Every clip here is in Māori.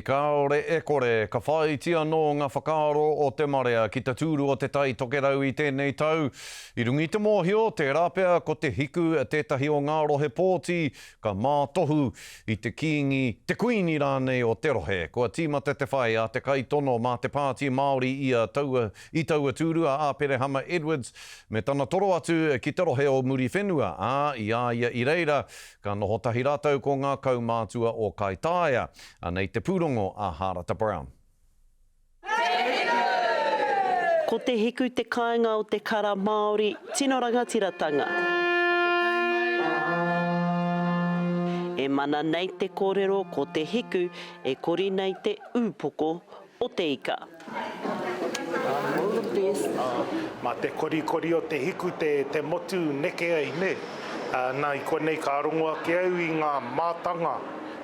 Kaore e kore, ka whaitia no ngā whakaaro o te marea ki te tūru o te tai tokerau i tēnei tau. I rungi te mōhio, te rāpea ko te hiku a tētahi o ngā rohe pōti, ka mātohu i te kiingi, te kuini rānei o te rohe. Kua tīmata te whai a te kaitono mā te pāti Māori i taua tūrua a Pere Hama Edwards, me tana toro atu ki te rohe o muri whenua. I aia i reira, ka noho tahi rātau ko ngā kaumātua o Kaitaia, anei te pūrongo a Harata Brown. Ko te hiku te kāinga o te kara Māori, tino rangatiratanga. E mana nei te kōrero ko te hiku, e kori nei te ūpoko o te ika. Ma te korikori o te hiku te motu neke ai ne. Nā i konei ka arongoa ke au i ngā mātanga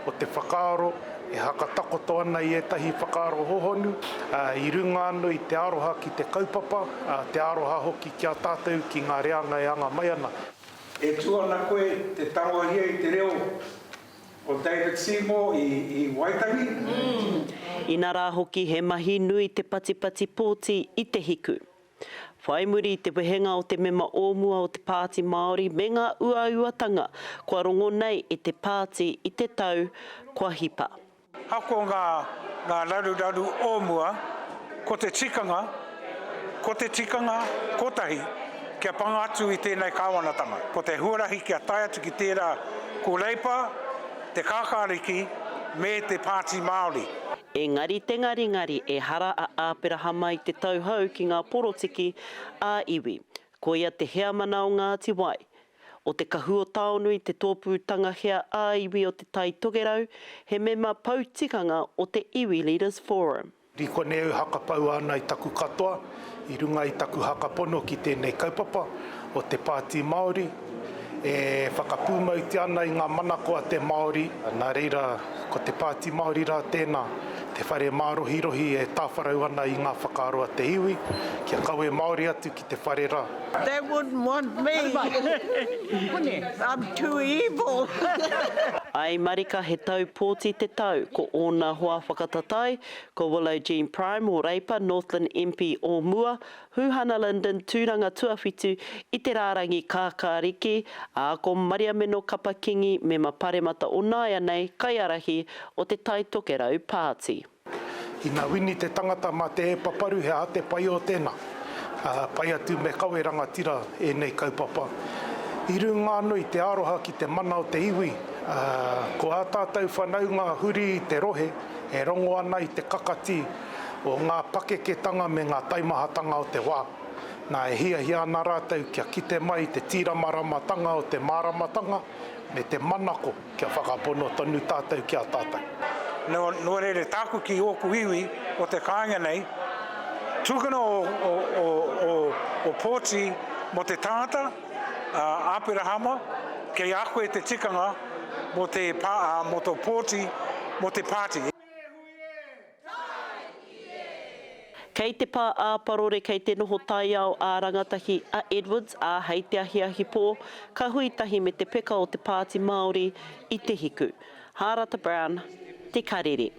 o te whakaaro, e haka takoto ana i etahi whakaaro hohonu, i runga anu i te aroha ki te kaupapa, te aroha hoki ki a tātou ki ngā reanga e anga mai ana. E tuana koe te tangoa hia i te reo o David Seymour i Waitangi. Ina rā hoki he mahi nui te patipati pōti i te hiku. Whai muri i te wehenga o te mema ōmua o te pāti Māori me ngā uauatanga, kua rongo nei i te pāti i te tau kua hipa. Hako ngā raru ōmua, ko te tikanga, kotahi, kia panga atu i tēnei kāwanatanga. Ko te huarahi kia tai atu ki tērā kōleipa, te kākāriki, me te pāti Māori. Engari te ngari e hara a Pere Hama i te tauhau ki ngā porotiki a iwi. Ko ia te hea mana o Ngāti Wai. O te kahua taonu i te tōpūtanga hea a iwi o te tai togerau, he mema pautikanga o te Iwi Leaders Forum. Riko neu hakapau ana i taku katoa, i runga i taku hakapono ki tēnei kaupapa o te pāti Māori. E whakapūmauti ana i ngā manako a te Māori. Nā reira, ko te pāti Māori rā tēnā, te whare mārohi-rohi e tāwharau ana i ngā whakaaro a te iwi, kia kaue Māori atu ki te whare rā. They wouldn't want me. I'm too evil. Ai marika he tau pōti te tau, ko ōna hoa whakatatai, ko Willow Jean Prime o Reipa, Northland MP o Mua, Huhana Linden tūranga tuawhitu i te rārangi kākāriki, a ko Maria Meno Kapakingi me maparemata o Nāia nei kaiarahi o te tai tokerau pāti. Ina wini te tangata ma te e paparu he ate pai o tēnā. Pai atu me kawe rangatira e nei kaupapa. I runga anu i te aroha ki te mana o te iwi, ko a tātou whanau ngā huri i te rohe, e rongo ana i te kakati o ngā pakeketanga me ngā taimahatanga o te wā. Nā e hia ana rātou kia kite mai te tīramaramatanga o te māramatanga me te manako kia whakapono tonu tātou kia tātou. No rere tāku ki oku iwi o te kāinga nei, tūkana o pōti mo te tāta, a Pere Hama, kei a koe te tikanga mo te pōti mo te pāti. Kei te pā a parore kei te noho tai au a rangatahi a Edwards a hei te ahiahi pō, ka huitahi me te peka o te pāti Māori i te hiku. Harata Brown, te karere.